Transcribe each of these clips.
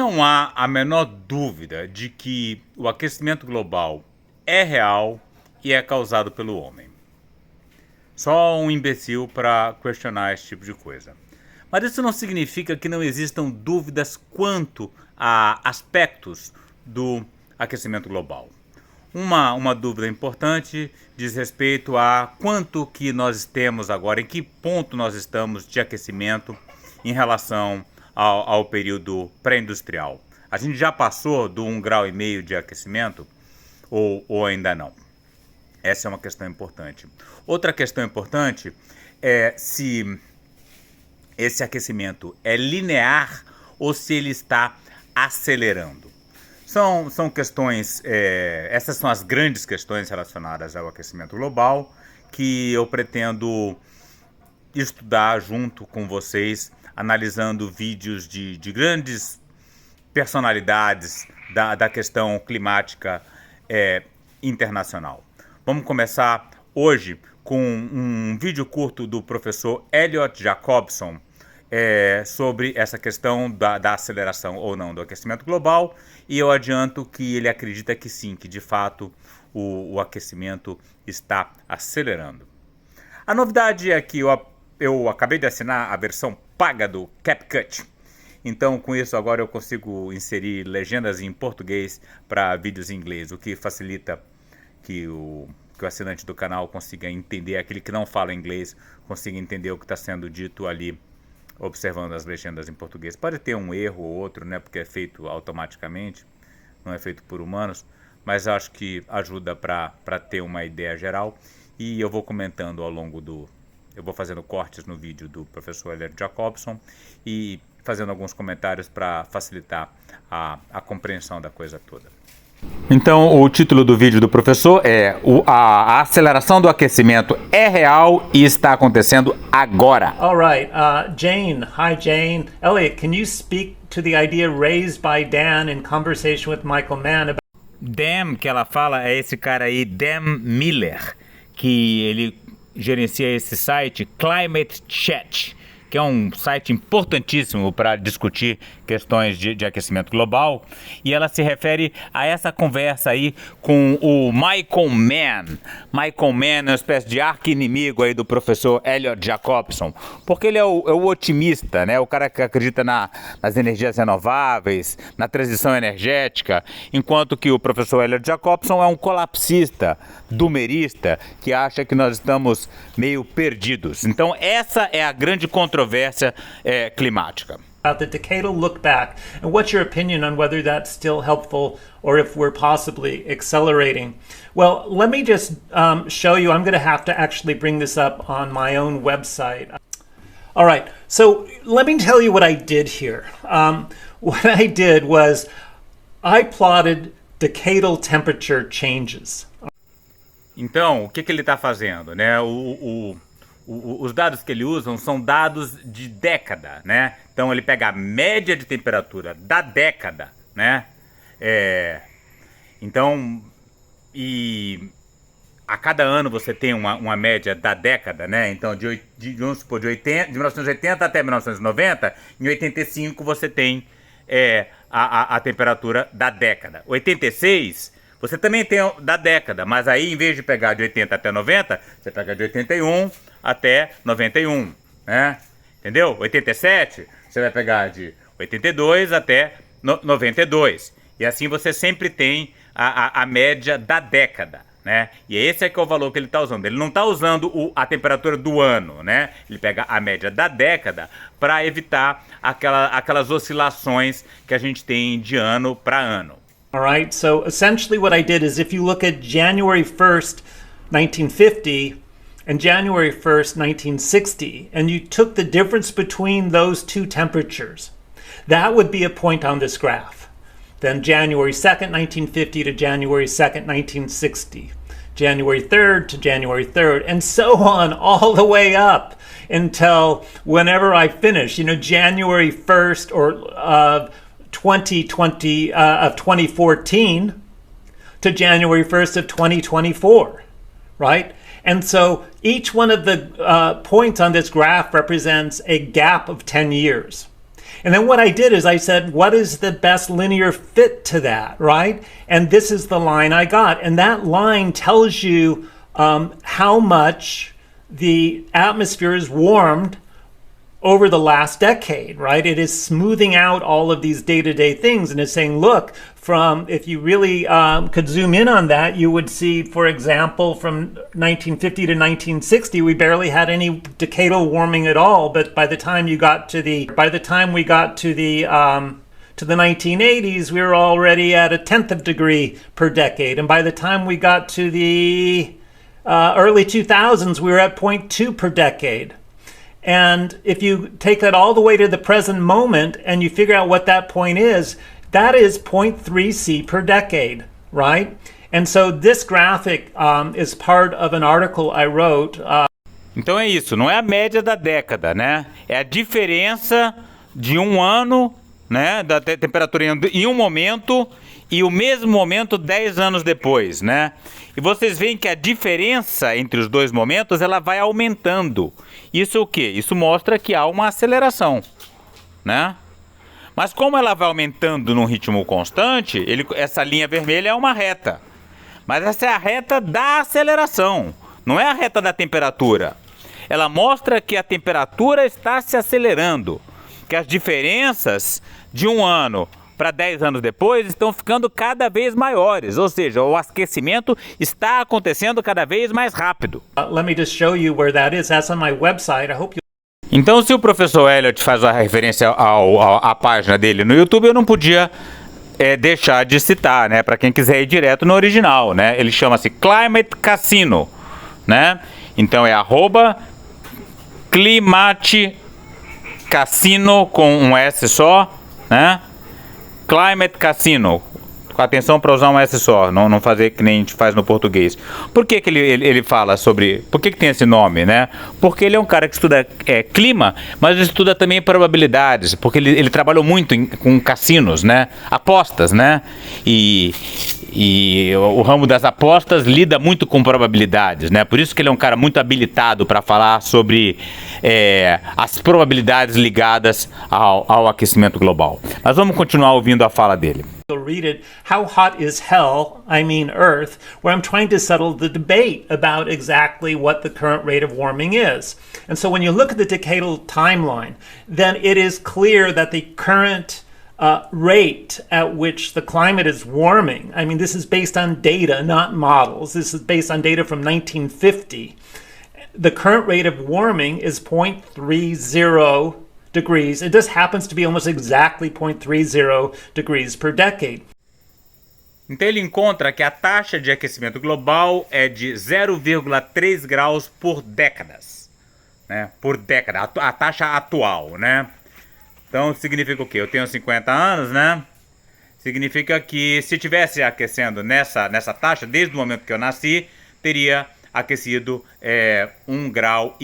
Não há a menor dúvida de que o aquecimento global é real e é causado pelo homem. Só um imbecil para questionar esse tipo de coisa. Mas isso não significa que não existam dúvidas quanto a aspectos do aquecimento global. Uma dúvida importante diz respeito a quanto que nós temos agora, em que ponto nós estamos de aquecimento em relação ao período pré-industrial. A gente já passou do 1,5 grau de aquecimento ou ainda não? Essa é uma questão importante. Outra questão importante é se esse aquecimento é linear ou se ele está acelerando. São questões, essas são as grandes questões relacionadas ao aquecimento global que eu pretendo estudar junto com vocês, analisando vídeos de grandes personalidades da questão climática internacional. Vamos começar hoje com um vídeo curto do professor Elliot Jacobson sobre essa questão da aceleração ou não do aquecimento global, e eu adianto que ele acredita que sim, que de fato o aquecimento está acelerando. A novidade é que eu acabei de assinar a versão paga do CapCut. Então, com isso, agora eu consigo inserir legendas em português para vídeos em inglês, o que facilita que o assinante do canal consiga entender, aquele que não fala inglês consiga entender o que está sendo dito ali, observando as legendas em português. Pode ter um erro ou outro, né, porque é feito automaticamente, não é feito por humanos, mas acho que ajuda para ter uma ideia geral. E eu vou comentando ao longo eu vou fazendo cortes no vídeo do professor Elliot Jacobson e fazendo alguns comentários para facilitar a compreensão da coisa toda. Então, o título do vídeo do professor é a aceleração do aquecimento é real e está acontecendo agora. All right, Jane. Hi, Jane. Elliot, can you speak to the idea raised by Dan in conversation with Michael Mann about... Dan, que ela fala, é esse cara aí, Dan Miller, que ele gerencia esse site Climate Chat, que é um site importantíssimo para discutir questões de aquecimento global, e ela se refere a essa conversa aí com o Michael Mann. Michael Mann é uma espécie de arqui-inimigo aí do professor Elliot Jacobson, porque ele é o otimista, né? O cara que acredita nas energias renováveis, na transição energética, enquanto que o professor Elliot Jacobson é um colapsista, doomerista, que acha que nós estamos meio perdidos. Então essa é a grande controvérsia climática. About the decadal look back, and what's your opinion on whether that's still helpful or if we're possibly accelerating? Well, let me just show you. I'm going to have to actually bring this up on my own website. All right, so let me tell you what I did here. What I did was I plotted decadal temperature changes. Então, o que ele está fazendo, né? Os dados que ele usa são dados de década, né? Então ele pega a média de temperatura da década, né? Então, e a cada ano você tem uma média da década, né? Então vamos supor, de 1980 até 1990, em 85 você tem a temperatura da década. 86 você também tem da década, mas aí em vez de pegar de 80 até 90, você pega de 81 até 91, né? Entendeu? 87, você vai pegar de 82 até 92. E assim você sempre tem a média da década, né? E esse é que é o valor que ele está usando. Ele não está usando a temperatura do ano, né? Ele pega a média da década para evitar aquelas oscilações que a gente tem de ano para ano. All right, so essentially what I did is if you look at January 1st, 1950 and January 1st, 1960, and you took the difference between those two temperatures, that would be a point on this graph. Then January 2nd, 1950 to January 2nd, 1960, January 3rd to January 3rd, and so on all the way up until whenever I finish, January 1st of 2014 to January 1st of 2024, right? And so each one of the points on this graph represents a gap of 10 years. And then what I did is I said, what is the best linear fit to that, right? And this is the line I got. And that line tells you how much the atmosphere is warmed over the last decade, right? It is smoothing out all of these day-to-day things and is saying, look, if you really could zoom in on that, you would see, for example, from 1950 to 1960, we barely had any decadal warming at all. But by the time we got to the 1980s, we were already at a 1/10 of a degree per decade. And by the time we got to the early 2000s, we were at 0.2 per decade. And if you take that all the way to the present moment and you figure out what that point is, that is 0.3 C per decade, right? And so this graphic is part of an article I wrote. Então é isso, não é a média da década, né? É a diferença de um ano, né, da temperatura em um momento e o mesmo momento 10 anos depois, né? E vocês veem que a diferença entre os dois momentos, ela vai aumentando. Isso o quê? Isso mostra que há uma aceleração, né? Mas como ela vai aumentando num ritmo constante, essa linha vermelha é uma reta. Mas essa é a reta da aceleração, não é a reta da temperatura. Ela mostra que a temperatura está se acelerando, que as diferenças de um ano para 10 anos depois estão ficando cada vez maiores, ou seja, o aquecimento está acontecendo cada vez mais rápido. Let me just show you where that is. That's on my website. I hope you... Então, se o professor Elliott faz a referência à página dele no YouTube, eu não podia deixar de citar, né? Para quem quiser ir direto no original, né? Ele chama-se Climate Cassino, né? Então é @Climate Cassino com um S só, né? Climate Cassino. Com atenção para usar um S só, não fazer que nem a gente faz no português. Por que ele fala sobre... Por que tem esse nome, né? Porque ele é um cara que estuda clima, mas estuda também probabilidades, porque ele trabalhou muito com cassinos, né? Apostas, né? E o ramo das apostas lida muito com probabilidades, né? Por isso que ele é um cara muito habilitado para falar sobre as probabilidades ligadas ao aquecimento global. Mas vamos continuar ouvindo a fala dele. You'll read it, How Hot is Hell? I Mean Earth, where I'm trying to settle the debate about exactly what the current rate of warming is. And so when you look at the decadal timeline, then it is clear that the current rate at which the climate is warming, I mean, this is based on data, not models. This is based on data from 1950. The current rate of warming is 0.30 degrees. It just happens to be almost exactly 0.30 degrees per decade. Então ele encontra que a taxa de aquecimento global é de 0,3 graus por décadas, né? Por década, a taxa atual, né? Então significa o quê? Eu tenho 50 anos, né? Significa que se tivesse aquecendo nessa taxa, desde o momento que eu nasci, teria aquecido 1,5 grau.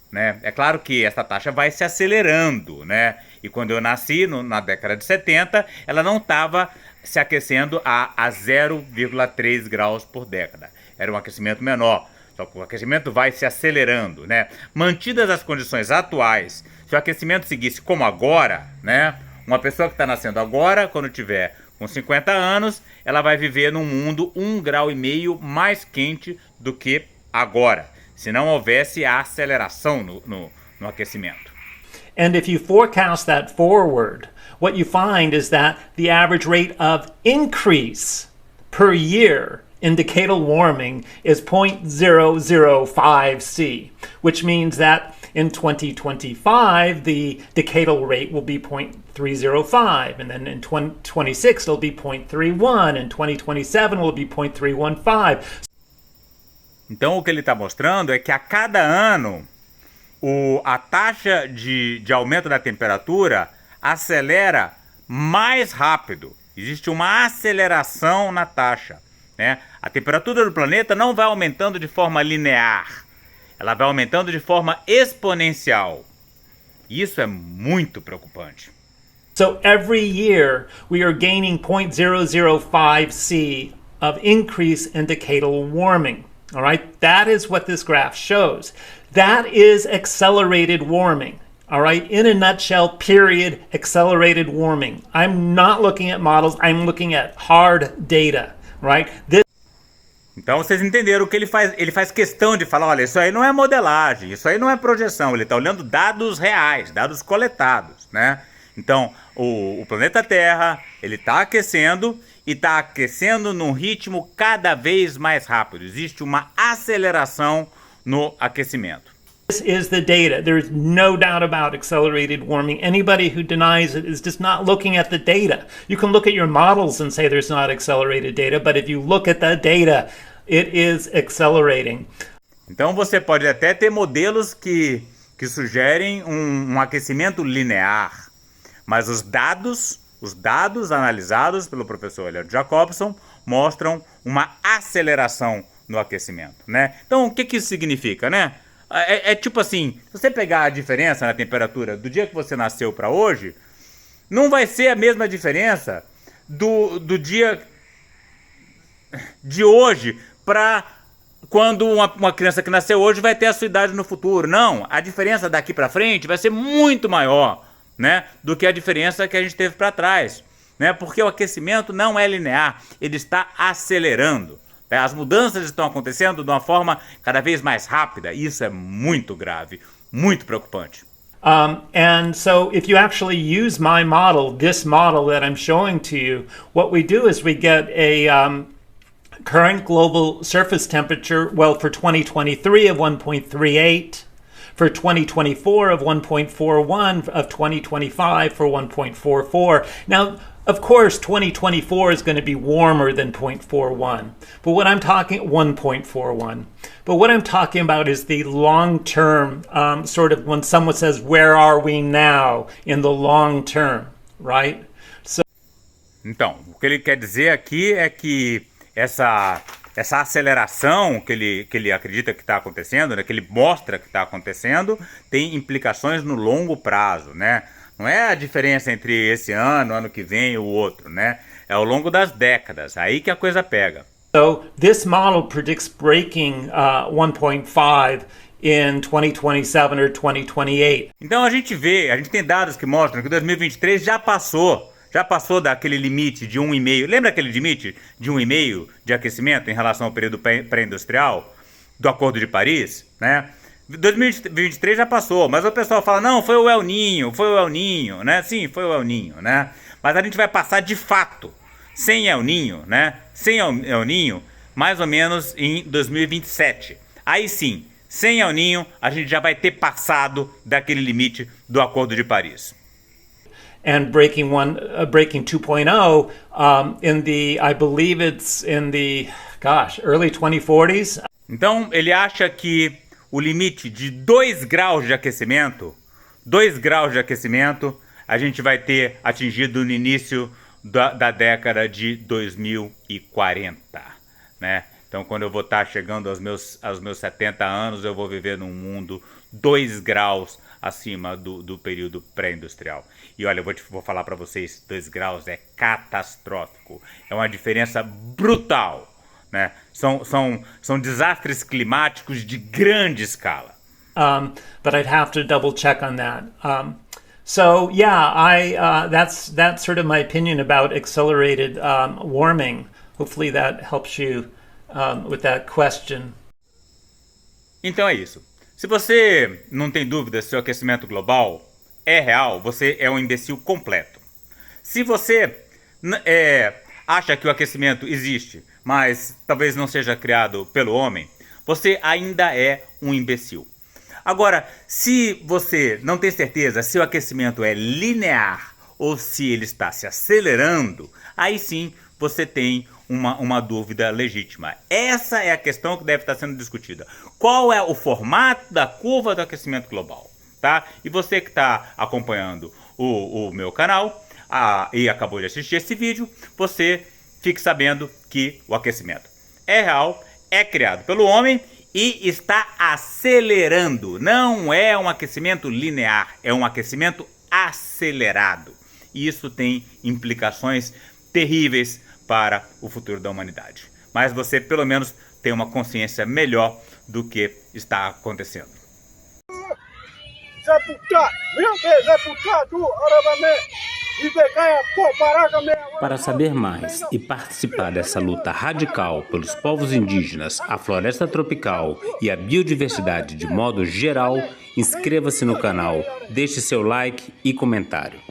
Né? É claro que essa taxa vai se acelerando, né? E quando eu nasci, na década de 70, ela não estava se aquecendo a 0,3 graus por década. Era um aquecimento menor, só que o aquecimento vai se acelerando, né? Mantidas as condições atuais, se o aquecimento seguisse como agora, né? Uma pessoa que está nascendo agora, quando tiver com 50 anos, ela vai viver num mundo 1,5 grau mais quente do que agora, se não houvesse a aceleração no aquecimento. And if you forecast that forward, what you find is that the average rate of increase per year in decadal warming is 0.005 C, which means that in 2025, the decadal rate will be 0.305, and then in 2026, it'll be 0.31, and 2027 will be 0.315. Então o que ele está mostrando é que a cada ano a taxa de aumento da temperatura acelera mais rápido. Existe uma aceleração na taxa, né? A temperatura do planeta não vai aumentando de forma linear, ela vai aumentando de forma exponencial. Isso é muito preocupante. So every year we are gaining 0.005 C of increase in decadal warming. All right, that is what this graph shows. That is accelerated warming. All right, in a nutshell, period, accelerated warming. I'm not looking at models, I'm looking at hard data, right? Então vocês entenderam o que ele faz questão de falar, olha, isso aí não é modelagem, isso aí não é projeção, ele está olhando dados reais, dados coletados, né? Então, o planeta Terra, ele está aquecendo e está aquecendo num ritmo cada vez mais rápido. Existe uma aceleração no aquecimento. This is the data. There's no doubt about accelerated warming. Anybody who denies it is just not looking at the data. You can look at your models and say there's not accelerated data, but if you look at the data, it is accelerating. Então você pode até ter modelos que sugerem um aquecimento linear, mas os dados analisados pelo professor Elliot Jacobson mostram uma aceleração no aquecimento, né? Então o que isso significa, né? É tipo assim, se você pegar a diferença na temperatura do dia que você nasceu para hoje, não vai ser a mesma diferença do dia de hoje para quando uma criança que nasceu hoje vai ter a sua idade no futuro. Não, a diferença daqui para frente vai ser muito maior, né, do que a diferença que a gente teve para trás, né? Porque o aquecimento não é linear, ele está acelerando. As mudanças estão acontecendo de uma forma cada vez mais rápida. Isso é muito grave, muito preocupante. And so if you actually use my model, this model that I'm showing to you, what we do is we get a current global surface temperature, well, for 2023 of 1.38, for 2024 of 1.41, of 2025 for 1.44. Now, of course, 2024 is going to be warmer than 0.41. But what I'm talking 1.41. But what I'm talking about is the long-term sort of when someone says, "Where are we now in the long term?" Right? So. Então, o que ele quer dizer aqui é que essa aceleração que ele acredita que está acontecendo, né, que ele mostra que está acontecendo, tem implicações no longo prazo, né? Não é a diferença entre esse ano que vem e o outro, né? É ao longo das décadas, aí que a coisa pega. So this model predicts breaking 1.5 in 2027 or 2028. Então a gente tem dados que mostram que 2023 já passou daquele limite de 1,5. Lembra aquele limite de 1,5 de aquecimento em relação ao período pré-industrial do Acordo de Paris, né? 2023 já passou, mas o pessoal fala, não, foi o El Niño, né? Sim, foi o El Niño, né? Mas a gente vai passar de fato, sem El Niño, né? Sem El Niño, mais ou menos em 2027. Aí sim, sem El Niño, a gente já vai ter passado daquele limite do Acordo de Paris. And breaking 2.0 I believe it's in the, early 2040s. Então, ele acha que o limite de 2 graus de aquecimento, a gente vai ter atingido no início da década de 2040, né? Então, quando eu vou estar chegando aos meus 70 anos, eu vou viver num mundo 2 graus acima do período pré-industrial. E olha, eu vou falar para vocês, 2 graus é catastrófico. É uma diferença brutal, né? São desastres climáticos de grande escala. But I'd have to double check on that. So yeah, that's sort of my opinion about accelerated warming. Hopefully that helps you with that question. Então é isso. Se você não tem dúvida se o aquecimento global é real, você é um imbecil completo. Se você acha que o aquecimento existe, mas talvez não seja criado pelo homem, você ainda é um imbecil. Agora, se você não tem certeza se o aquecimento é linear ou se ele está se acelerando, aí sim você tem uma dúvida legítima. Essa é a questão que deve estar sendo discutida. Qual é o formato da curva do aquecimento global? Tá? E você que está acompanhando o meu canal e acabou de assistir esse vídeo, você fique sabendo que o aquecimento é real, é criado pelo homem e está acelerando. Não é um aquecimento linear, é um aquecimento acelerado. E isso tem implicações terríveis para o futuro da humanidade. Mas você pelo menos tem uma consciência melhor do que está acontecendo. What's up, Para saber mais e participar dessa luta radical pelos povos indígenas, a floresta tropical e a biodiversidade de modo geral, inscreva-se no canal, deixe seu like e comentário.